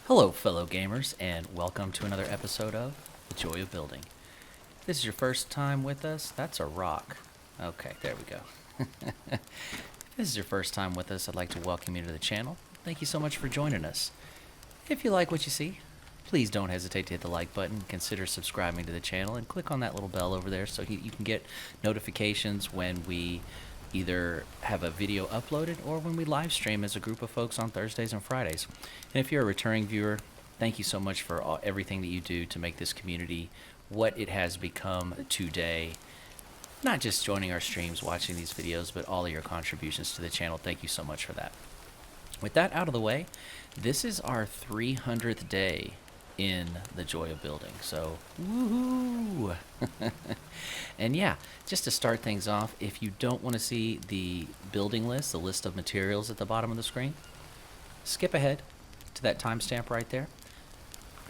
Hello, fellow gamers, and welcome to another episode of The Joy of Building. If this is your first time with us, that's a rock. Okay, there we go. If this is your first time with us, I'd like to welcome you to the channel. Thank you so much for joining us. If you like what you see, please don't hesitate to hit the like button, consider subscribing to the channel, and click on that little bell over there so you can get notifications when we either have a video uploaded or when we live stream as a group of folks on Thursdays and Fridays. And if you're a returning viewer, thank you so much for everything that you do to make this community what it has become today. Not just joining our streams, watching these videos, but all of your contributions to the channel. Thank you so much for that. With that out of the way, this is our 300th day in the joy of building. So, woohoo! And yeah, just to start things off, if you don't want to see the building list, the list of materials at the bottom of the screen, skip ahead to that timestamp right there.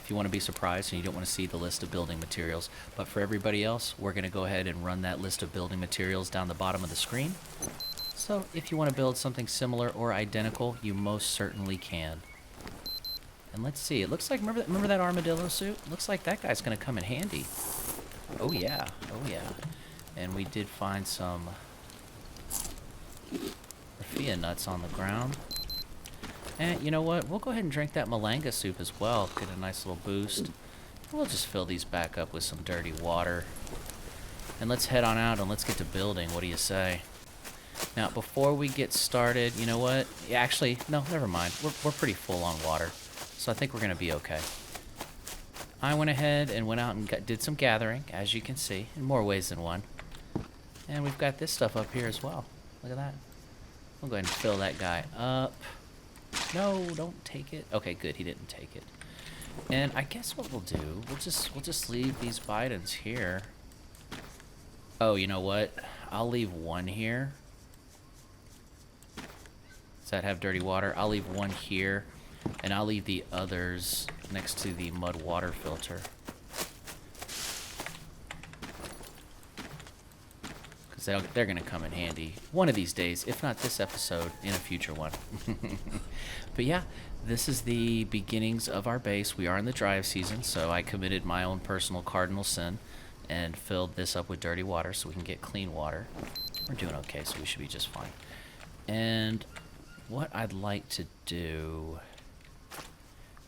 If you want to be surprised and you don't want to see the list of building materials. But for everybody else, we're going to go ahead and run that list of building materials down the bottom of the screen. So if you want to build something similar or identical, you most certainly can. And let's see, it looks like, remember that armadillo suit? Looks like that guy's going to come in handy. Oh yeah, oh yeah. And we did find some raffia nuts on the ground. And you know what, we'll go ahead and drink that malanga soup as well, get a nice little boost. We'll just fill these back up with some dirty water. And let's head on out and let's get to building, what do you say? Now, before we get started, you know what? Yeah, actually, no, never mind. We're pretty full on water. So I think we're going to be okay. I went ahead and went out and did some gathering, as you can see, in more ways than one. And we've got this stuff up here as well. Look at that. We'll go ahead and fill that guy up. No, don't take it. Okay, good, he didn't take it. And I guess what we'll do, we'll just leave these bidons here. Oh, you know what? I'll leave one here. Does that have dirty water? I'll leave one here. And I'll leave the others next to the mud water filter. Because they're going to come in handy one of these days, if not this episode, in a future one. But yeah, this is the beginnings of our base. We are in the dry season, so I committed my own personal cardinal sin and filled this up with dirty water so we can get clean water. We're doing okay, so we should be just fine. And what I'd like to do,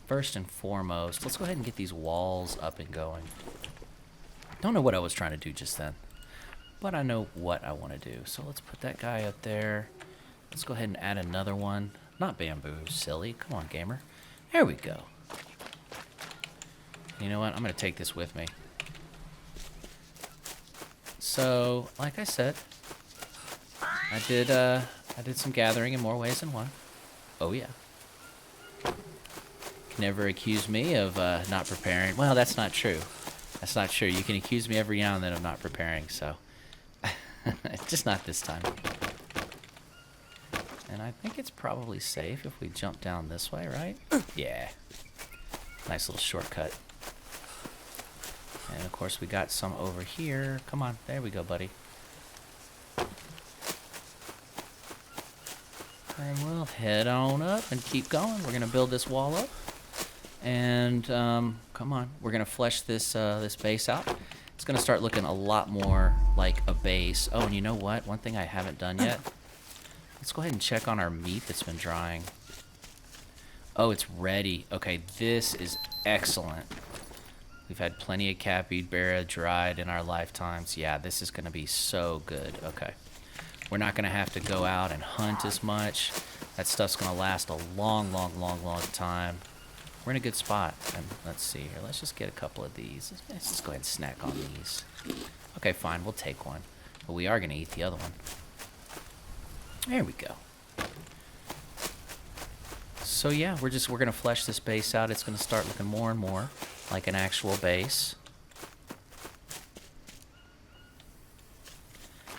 first and foremost, let's go ahead and get these walls up and going. Don't know what I was trying to do just then, but I know what I want to do. So let's put that guy up there. Let's go ahead and add another one. Not bamboo, silly. Come on, gamer. There we go. You know what? I'm going to take this with me. So, like I said, I did some gathering in more ways than one. Oh yeah. Can never accuse me of not preparing. Well, that's not true. That's not true. You can accuse me every now and then of not preparing, so just not this time. And I think it's probably safe if we jump down this way, right? Yeah. Nice little shortcut. And of course we got some over here. Come on, there we go, buddy. And we'll head on up and keep going. We're gonna build this wall up. And come on, we're gonna flesh this this base out. It's gonna start looking a lot more like a base. Oh, and you know what? One thing I haven't done yet. Let's go ahead and check on our meat that's been drying. Oh, it's ready. Okay, this is excellent. We've had plenty of catbead berra dried in our lifetimes. Yeah, this is gonna be so good. Okay. We're not gonna have to go out and hunt as much. That stuff's gonna last a long, long, long, long time. We're in a good spot. And let's see here. Let's just get a couple of these. Let's just go ahead and snack on these. Okay, fine. We'll take one. But we are going to eat the other one. There we go. So yeah, we're going to flesh this base out. It's going to start looking more and more like an actual base.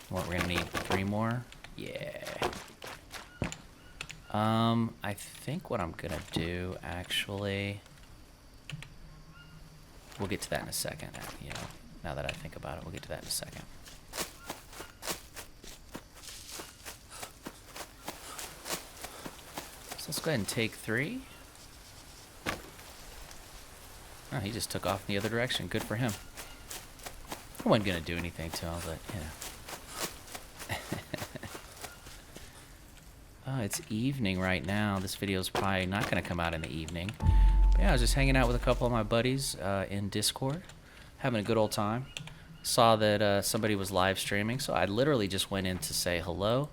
What, we're going to need 3 more? Yeah. I think what I'm gonna do, actually, we'll get to that in a second, you know, now that I think about it, we'll get to that in a second. So let's go ahead and take 3. Oh, he just took off in the other direction. Good for him. I wasn't going to do anything to him, but, you know. Oh, it's evening right now. This video is probably not going to come out in the evening. But yeah, I was just hanging out with a couple of my buddies in Discord, having a good old time. Saw that somebody was live streaming, so I literally just went in to say hello.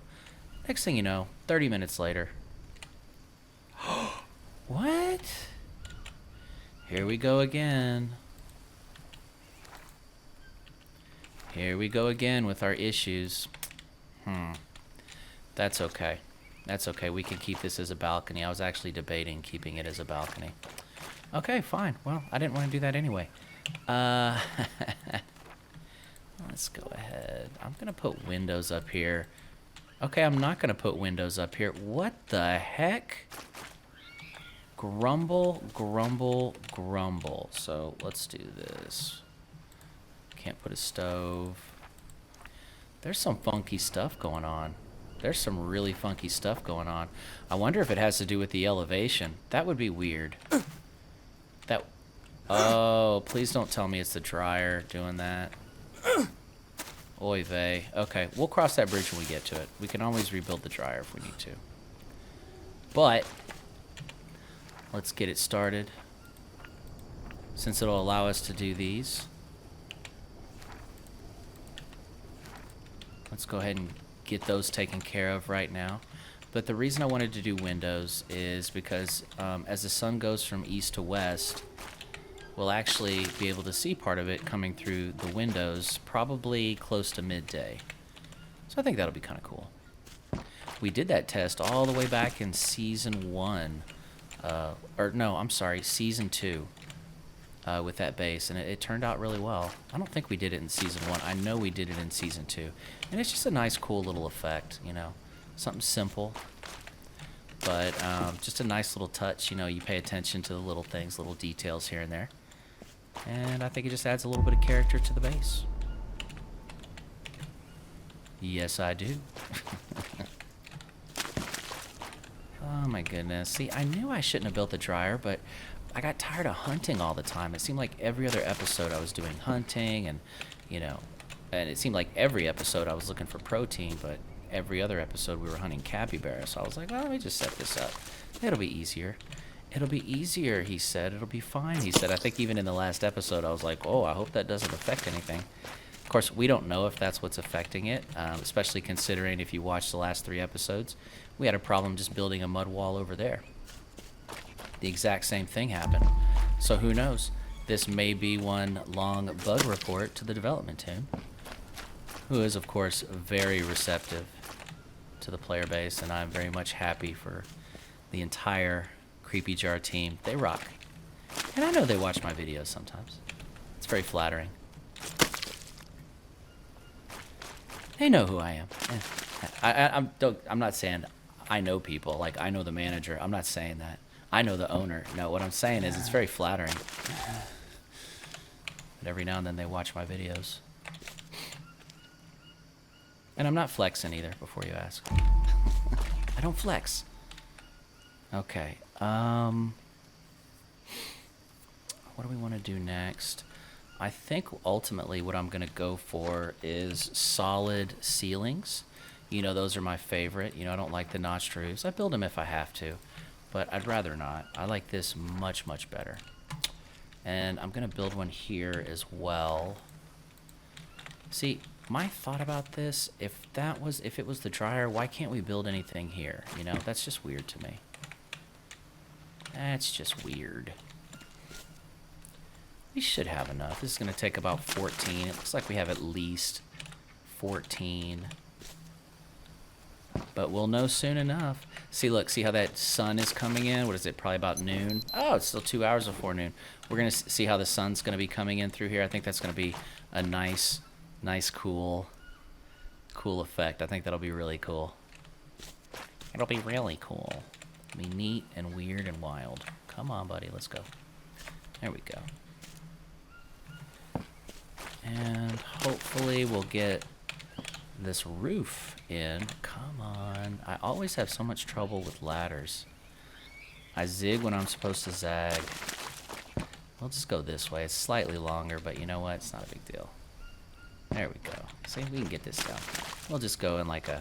Next thing you know, 30 minutes later. What? Here we go again. Here we go again with our issues. That's okay. That's okay. We can keep this as a balcony. I was actually debating keeping it as a balcony. Okay, fine. Well, I didn't want to do that anyway. Let's go ahead. I'm going to put windows up here. Okay, I'm not going to put windows up here. What the heck? Grumble, grumble, grumble. So let's do this. Can't put a stove. There's some funky stuff going on. There's some really funky stuff going on. I wonder if it has to do with the elevation. That would be weird. That. Oh, please don't tell me it's the dryer doing that. Oy vey. Okay, we'll cross that bridge when we get to it. We can always rebuild the dryer if we need to. But let's get it started. Since it'll allow us to do these. Let's go ahead and get those taken care of right now. But the reason I wanted to do windows is because as the sun goes from east to west, we'll actually be able to see part of it coming through the windows probably close to midday. So I think that'll be kind of cool. We did that test all the way back in season 1. Or no, I'm sorry, season 2 with that base, and it turned out really well. I don't think we did it in season 1. I know we did it in season 2. And it's just a nice, cool little effect, you know. Something simple, but just a nice little touch. You know, you pay attention to the little things, little details here and there. And I think it just adds a little bit of character to the base. Yes, I do. Oh my goodness. See, I knew I shouldn't have built the dryer, but I got tired of hunting all the time. It seemed like every other episode I was doing hunting and, you know, and it seemed like every episode I was looking for protein, but every other episode we were hunting capybara. So I was like, well, let me just set this up. It'll be easier. It'll be easier, he said. It'll be fine, he said. I think even in the last episode I was like, oh, I hope that doesn't affect anything. Of course, we don't know if that's what's affecting it, especially considering if you watch the last 3 episodes, we had a problem just building a mud wall over there. The exact same thing happened. So who knows? This may be one long bug report to the development team, who is, of course, very receptive to the player base, and I'm very much happy for the entire Creepy Jar team. They rock. And I know they watch my videos sometimes. It's very flattering. They know who I am. I'm not saying I know people, like I know the manager. I'm not saying that. I know the owner. No, what I'm saying is it's very flattering. But every now and then they watch my videos. And I'm not flexing either, before you ask. I don't flex. Okay. What do we want to do next? I think ultimately what I'm going to go for is solid ceilings. You know, those are my favorite. You know, I don't like the notched roofs. I build them if I have to, but I'd rather not. I like this much, much better. And I'm going to build one here as well. See, my thought about this, if it was the dryer, why can't we build anything here? You know, that's just weird to me. That's just weird. We should have enough. This is going to take about 14. It looks like we have at least 14. But we'll know soon enough. See, look, see how that sun is coming in? What is it, probably about noon? Oh, it's still 2 hours before noon. We're going to see how the sun's going to be coming in through here. I think that's going to be a nice, cool effect. I think that'll be really cool. It'll be really cool. It'll be neat and weird and wild. Come on, buddy, let's go. There we go. And hopefully we'll get this roof in. Come on. I always have so much trouble with ladders. I zig when I'm supposed to zag. We'll just go this way. It's slightly longer, but you know what? It's not a big deal. There we go. See, we can get this down. We'll just go in like a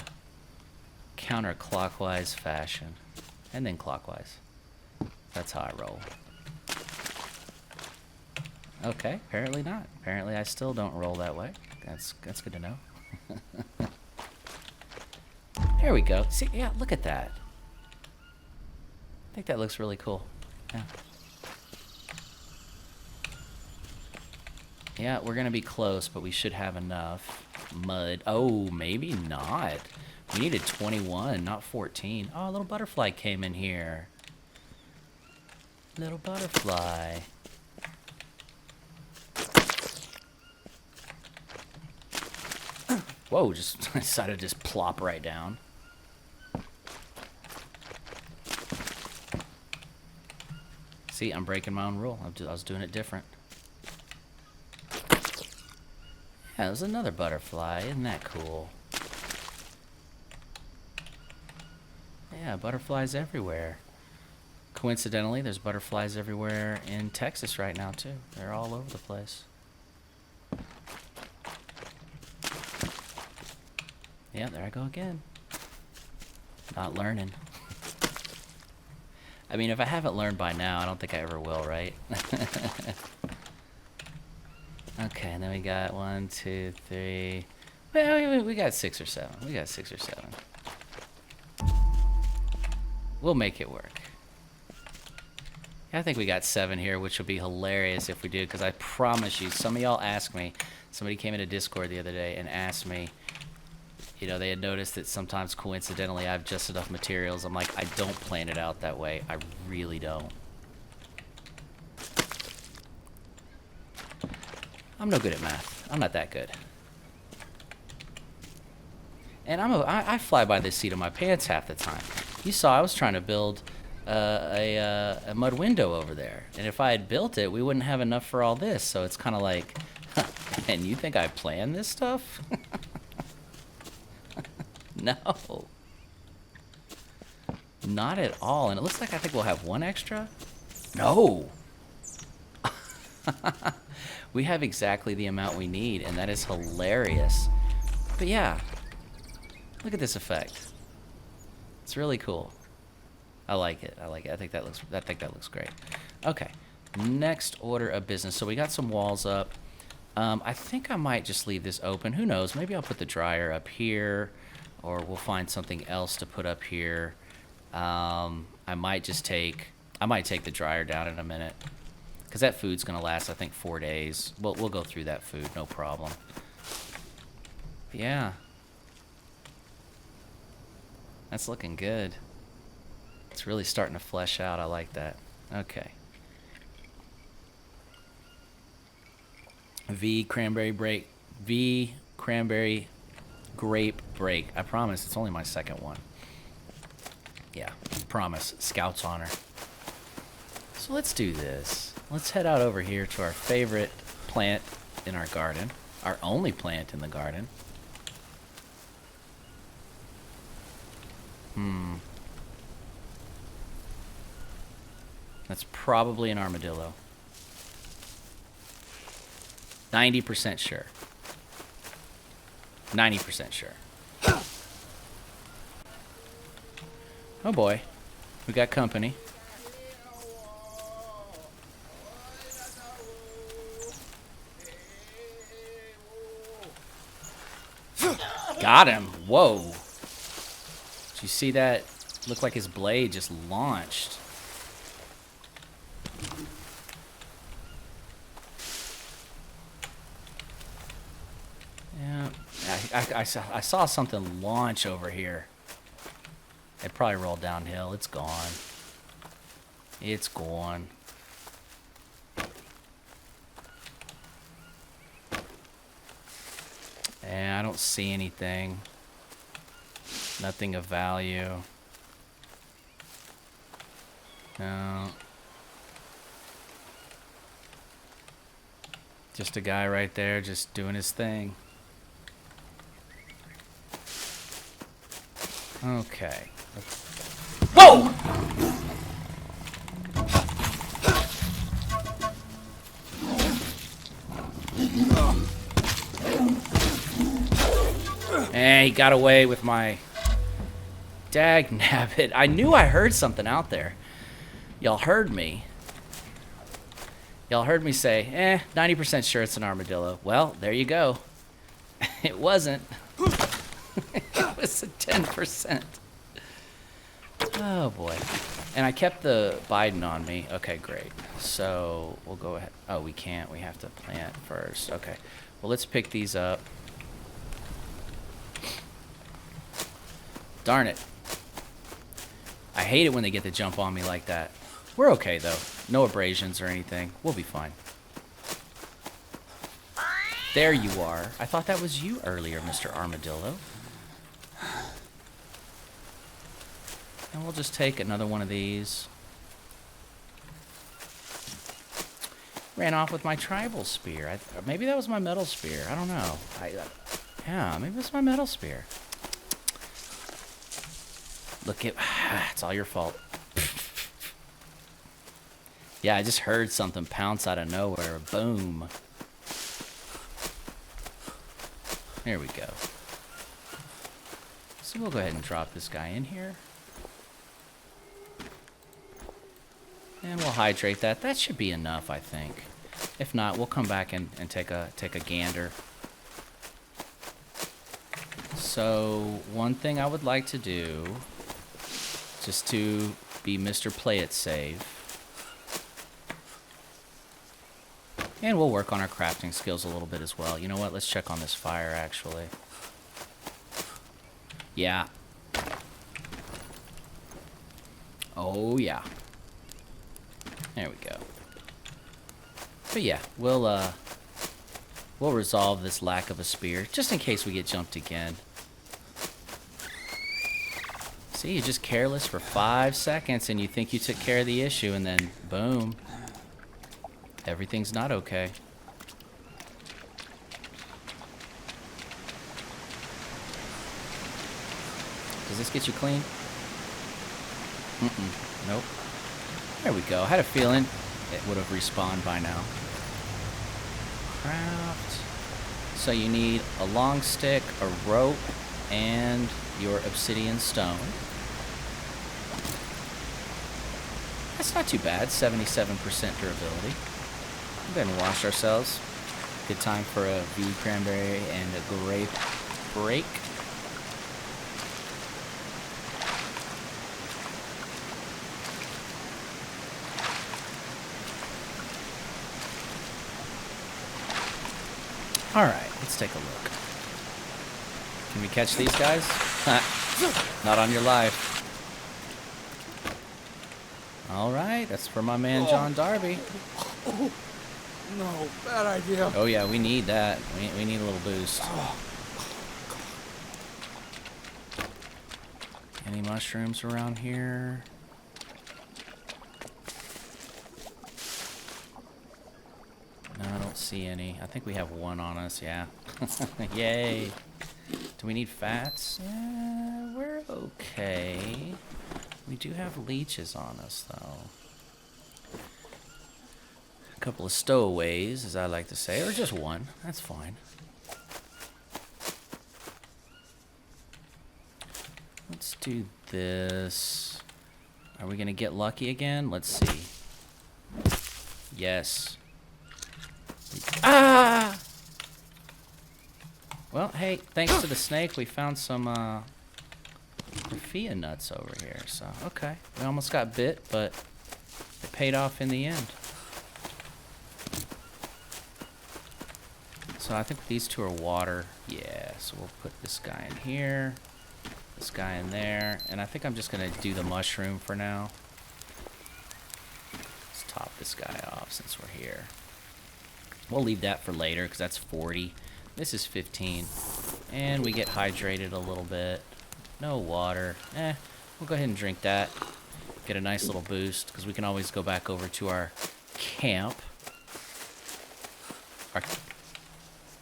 counterclockwise fashion. And then clockwise. That's how I roll. Okay, apparently not. Apparently I still don't roll that way. That's good to know. There we go. See, yeah, look at that. I think that looks really cool. Yeah. Yeah, we're gonna be close, but we should have enough mud. Oh, maybe not. We needed 21, not 14. Oh, a little butterfly came in here. Little butterfly. Whoa, just decided to just plop right down. See, I'm breaking my own rule. I was doing it different. Yeah, there's another butterfly. Isn't that cool? Yeah, butterflies everywhere. Coincidentally, there's butterflies everywhere in Texas right now, too. They're all over the place. Yeah, there I go again. Not learning. I mean, if I haven't learned by now, I don't think I ever will, right? Okay, and then we got 1, 2, 3. Well, we got 6 or 7. We got 6 or 7. We'll make it work. I think we got 7 here, which would be hilarious if we did, because I promise you, some of y'all asked me, somebody came into Discord the other day and asked me, you know, they had noticed that sometimes coincidentally I have just enough materials. I'm like, I don't plan it out that way. I really don't. I'm no good at math. I'm not that good. And I fly by the seat of my pants half the time. You saw I was trying to build a mud window over there. And if I had built it, we wouldn't have enough for all this. So it's kind of like, and you think I planned this stuff? No. Not at all. And it looks like I think we'll have 1 extra. No. We have exactly the amount we need, and that is hilarious. But yeah, look at this effect. It's really cool. I like it. I like it. I think that looks great. Okay, next order of business. So we got some walls up. I think I might just leave this open. Who knows? Maybe I'll put the dryer up here, or we'll find something else to put up here. I might take the dryer down in a minute, because that food's gonna last, I think, 4 days. We'll go through that food, no problem. But yeah, that's looking good. It's really starting to flesh out. I like that. Okay. V cranberry grape break. I promise it's only my second one. Yeah, promise. Scout's honor. So let's do this. Let's head out over here to our favorite plant in our garden. Our only plant in the garden. That's probably an armadillo. 90% sure. 90% sure. Oh boy. We got company. Got him. Whoa. Did you see that? Looked like his blade just launched. Yeah. I saw something launch over here. It probably rolled downhill. It's gone. It's gone. Yeah, I don't see anything. Nothing of value. No. Just a guy right there just doing his thing. Okay. Whoa! He got away with my... Dag nabbit. I knew I heard something out there. Y'all heard me. Y'all heard me say, 90% sure it's an armadillo. Well, there you go. It wasn't. It was a 10%. Oh, boy. And I kept the Biden on me. Okay, great. So we'll go ahead. Oh, we can't. We have to plant first. Okay. Well, let's pick these up. Darn it. I hate it when they get to jump on me like that. We're okay, though. No abrasions or anything. We'll be fine. There you are. I thought that was you earlier, Mr. Armadillo. And we'll just take another one of these. Ran off with my tribal spear. Maybe that was my metal spear. I don't know. Yeah, maybe it's my metal spear. Look at... It's all your fault. Yeah, I just heard something pounce out of nowhere. Boom. There we go. So we'll go ahead and drop this guy in here. And we'll hydrate that. That should be enough, I think. If not, we'll come back and take a gander. So, one thing I would like to do, just to be Mr. Play It Safe. And we'll work on our crafting skills a little bit as well. You know what? Let's check on this fire, actually. Yeah. Oh, yeah. There we go. But yeah, we'll resolve this lack of a spear, just in case we get jumped again. See, you're just careless for 5 seconds, and you think you took care of the issue, and then, boom. Everything's not okay. Does this get you clean? Nope. There we go. I had a feeling it would have respawned by now. Craft. So you need a long stick, a rope, and your obsidian stone. That's not too bad. 77% durability. Go ahead and wash ourselves. Good time for a V cranberry and a grape break. Alright, let's take a look. Can we catch these guys? Not on your life. Alright, that's for my man John Darby. No, bad idea. Oh yeah, we need that. We need a little boost. Any mushrooms around here? No, I don't see any. I think we have one on us, yeah. Yay. Do we need fats? Yeah, we're okay. We do have leeches on us, though. A couple of stowaways, as I like to say, or just one. That's fine. Let's do this. Are we going to get lucky again? Let's see. Yes. Ah! Well, hey, thanks to the snake, we found some raffia nuts over here. So, okay. We almost got bit, but it paid off in the end. So I think these two are water. Yeah, so we'll put this guy in here, this guy in there, and I think I'm just going to do the mushroom for now. Let's top this guy off since we're here. We'll leave that for later because that's 40. This is 15. And we get hydrated a little bit. No water. We'll go ahead and drink that. Get a nice little boost because we can always go back over to our camp.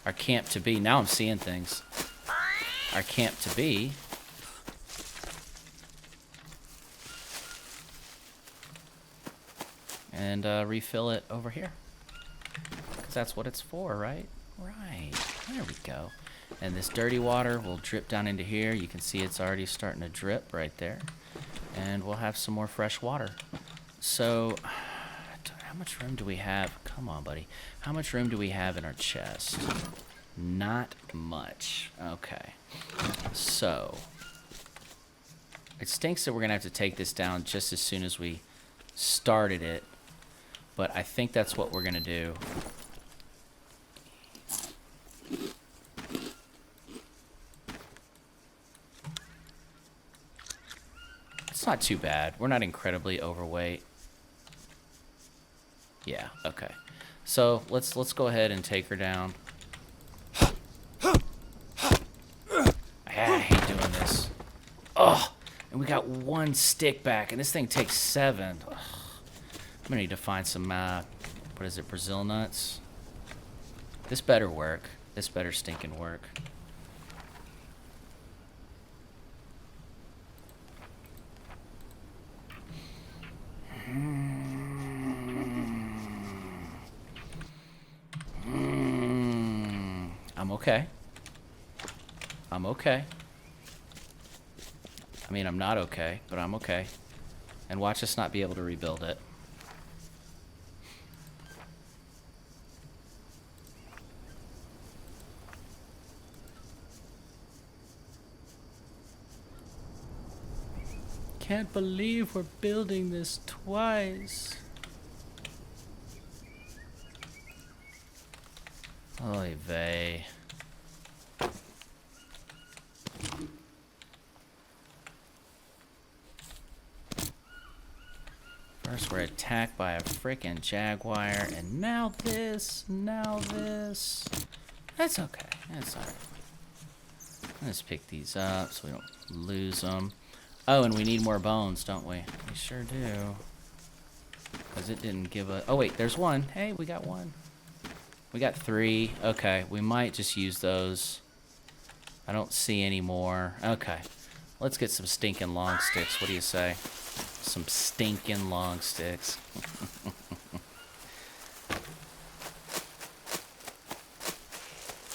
Our camp to be. Now I'm seeing things. Our camp to be. And refill it over here. That's what it's for, right? Right. There we go. And this dirty water will drip down into here. You can see it's already starting to drip right there. And we'll have some more fresh water. So, how much room do we have? Come on, buddy. How much room do we have in our chest? Not much. Okay. So, it stinks that we're going to have to take this down just as soon as we started it. But I think that's what we're going to do. It's not too bad. We're not incredibly overweight. Yeah, okay. So let's go ahead and take her down. I hate doing this. Oh, and we got 1 stick back, and this thing takes 7. Ugh. I'm gonna need to find some, what is it, Brazil nuts? This better work. This better stinking work. I'm okay. I'm okay. I mean, I'm not okay, but I'm okay. And watch us not be able to rebuild it. Can't believe we're building this twice. Oy vey. First we're attacked by a frickin' jaguar, and now this, now this. That's okay, that's alright. Let's pick these up so we don't lose them. Oh, and we need more bones, don't we? We sure do. Because it didn't give a... Oh, wait, there's one. Hey, we got one. We got 3. Okay, we might just use those. I don't see any more. Okay. Let's get some stinking long sticks. What do you say? Some stinking long sticks.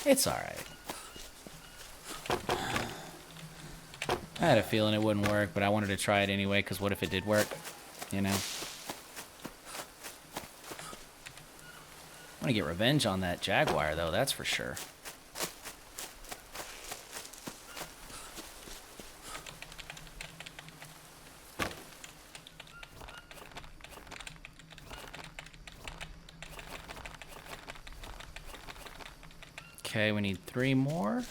It's alright. I had a feeling it wouldn't work, but I wanted to try it anyway, because what if it did work? You know? I want to get revenge on that jaguar, though, that's for sure. Okay, we need 3 more.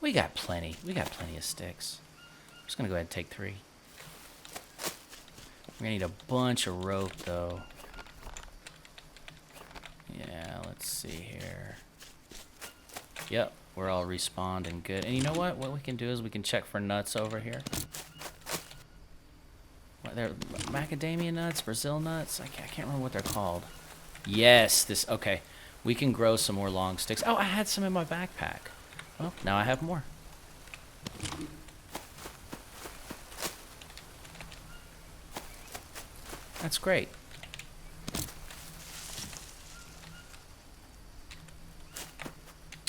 We got plenty. We got plenty of sticks. I'm just going to go ahead and take 3. We're going to need a bunch of rope, though. Yeah, let's see here. Yep, we're all respawned and good. And you know what? What we can do is we can check for nuts over here. What, they're macadamia nuts, Brazil nuts? I can't remember what they're called. Yes, this... Okay, we can grow some more long sticks. Oh, I had some in my backpack. Well, now I have more. That's great.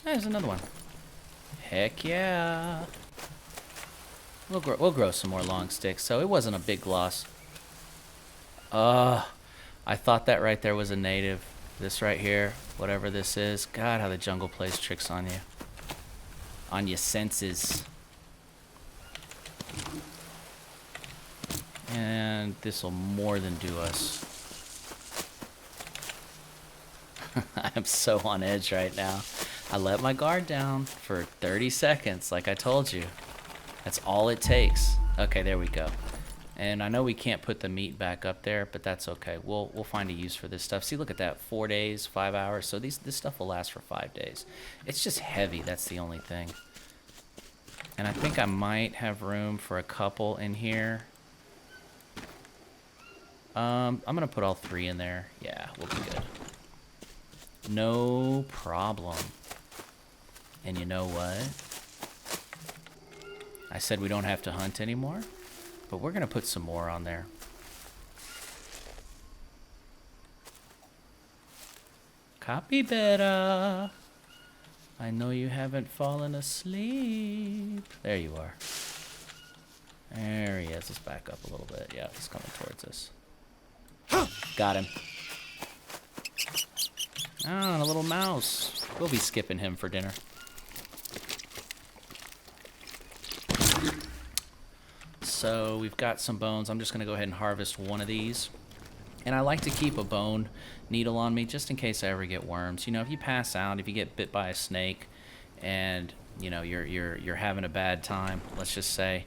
There's another one. Heck yeah. We'll grow some more long sticks, so it wasn't a big loss. I thought that right there was a native. This right here, whatever this is. God, how the jungle plays tricks on you. On your senses. And this will more than do us. I'm so on edge right now. I let my guard down for 30 seconds, like I told you. That's all it takes. Okay, there we go. And I know we can't put the meat back up there, but that's okay. We'll find a use for this stuff. See, look at that. 4 days, 5 hours. So this stuff will last for 5 days. It's just heavy. That's the only thing. And I think I might have room for a couple in here. I'm going to put all 3 in there. Yeah, we'll be good. No problem. And you know what? I said we don't have to hunt anymore, but we're going to put some more on there. Copy better. I know you haven't fallen asleep. There you are. There he is. Let's back up a little bit. Yeah, he's coming towards us. Got him. Oh, and a little mouse. We'll be skipping him for dinner. So we've got some bones. I'm just going to go ahead and harvest one of these. And I like to keep a bone needle on me just in case I ever get worms. You know, if you pass out, if you get bit by a snake, and you know you're having a bad time, let's just say,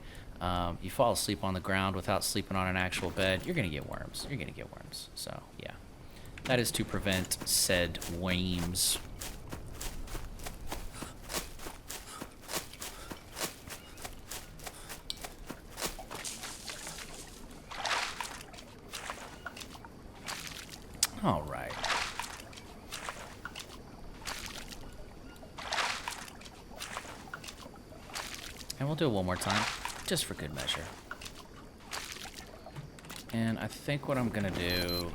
you fall asleep on the ground without sleeping on an actual bed, you're gonna get worms. You're gonna get worms. So yeah, that is to prevent said worms. All right. And we'll do it one more time, just for good measure. And I think what I'm gonna do...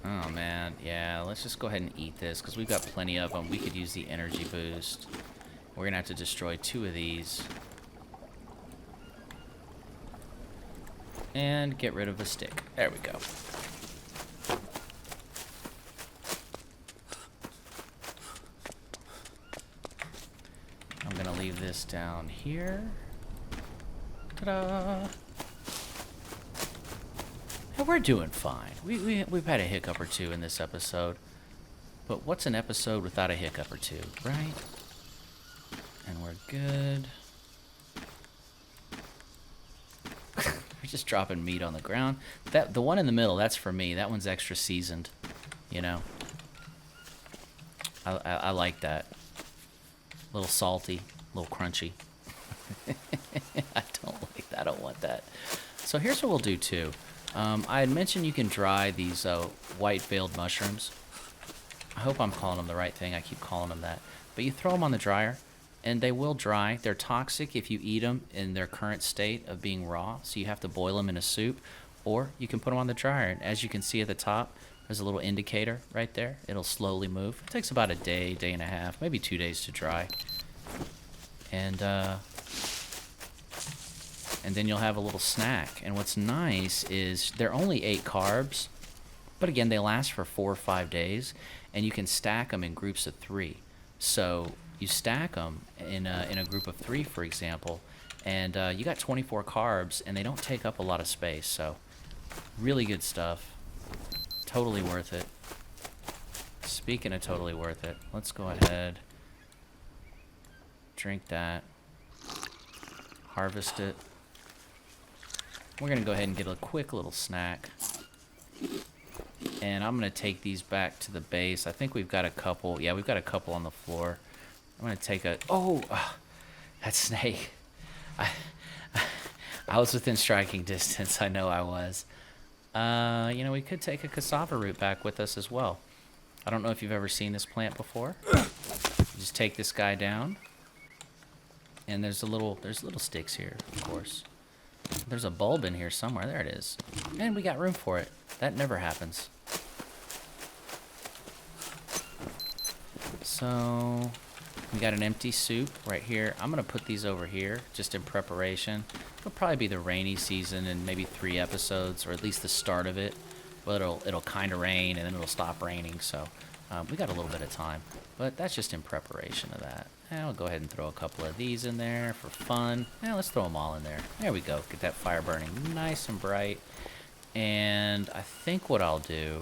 Oh man, yeah, let's just go ahead and eat this, because we've got plenty of them. We could use the energy boost. We're gonna have to destroy 2 of these. And get rid of a stick. There we go. I'm gonna leave this down here. Ta-da! And we're doing fine. We've had a hiccup or 2 in this episode. But what's an episode without a hiccup or 2, right? And we're good. We're just dropping meat on the ground. The one in the middle, that's for me. That one's extra seasoned, you know. I like that. A little salty, a little crunchy. I don't like that. I don't want that. So here's what we'll do too. I had mentioned you can dry these white-veiled mushrooms. I hope I'm calling them the right thing. I keep calling them that. But you throw them on the dryer, and they will dry. They're toxic if you eat them in their current state of being raw, so you have to boil them in a soup, or you can put them on the dryer. And as you can see at the top, there's a little indicator right there. It'll slowly move. It takes about a day, day and a half, maybe 2 days to dry. And then you'll have a little snack. And what's nice is they're only 8 carbs, but again, they last for 4 or 5 days, and you can stack them in groups of 3. So you stack them in a group of 3, for example, and you got 24 carbs, and they don't take up a lot of space. So really good stuff. Totally worth it. Speaking of totally worth it, let's go ahead, drink that, harvest it. We're gonna go ahead and get a quick little snack, and I'm gonna take these back to the base. I think we've got a couple. Yeah, we've got a couple on the floor. I'm gonna take a... Oh, that snake. I was within striking distance. I know I was. You know, we could take a cassava root back with us as well. I don't know if you've ever seen this plant before. You just take this guy down, and there's little sticks here, of course. There's a bulb in here somewhere. There it is. And we got room for it. That never happens. So we got an empty soup right here. I'm gonna put these over here just in preparation. It'll probably be the rainy season in maybe 3 episodes, or at least the start of it. Well, it'll kind of rain, and then it'll stop raining. So we got a little bit of time, but that's just in preparation of that. And I'll go ahead and throw a couple of these in there for fun. Yeah, let's throw them all in there. There we go. Get that fire burning nice and bright. And I think what I'll do...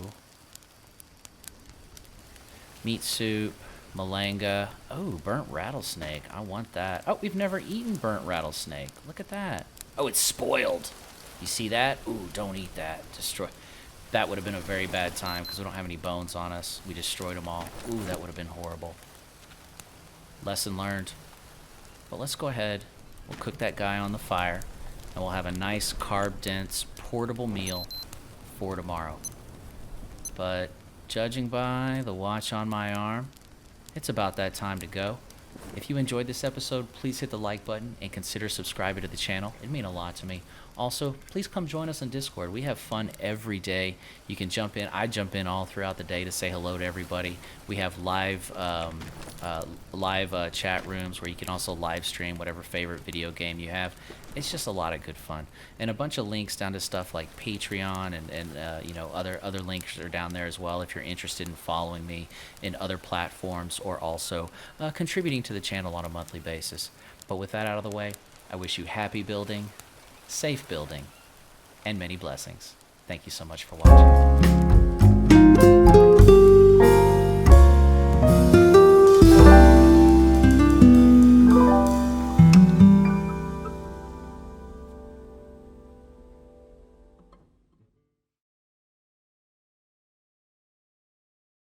Meat soup, malanga. Oh, burnt rattlesnake. I want that. Oh, we've never eaten burnt rattlesnake. Look at that. Oh, it's spoiled. You see that? Ooh, don't eat that. Destroy. That would have been a very bad time because we don't have any bones on us. We destroyed them all. Ooh, that would have been horrible. Lesson learned. But let's go ahead. We'll cook that guy on the fire, and we'll have a nice carb-dense, portable meal for tomorrow. But judging by the watch on my arm, it's about that time to go. If you enjoyed this episode, please hit the like button and consider subscribing to the channel. It'd mean a lot to me. Also, please come join us on Discord. We have fun every day. You can jump in. I jump in all throughout the day to say hello to everybody. We have live chat rooms where you can also live stream whatever favorite video game you have. It's just a lot of good fun, and a bunch of links down to stuff like Patreon and you know, other links are down there as well if you're interested in following me in other platforms or also contributing to the channel on a monthly basis. But with that out of the way, I wish you happy building, safe building, and many blessings. Thank you so much for watching.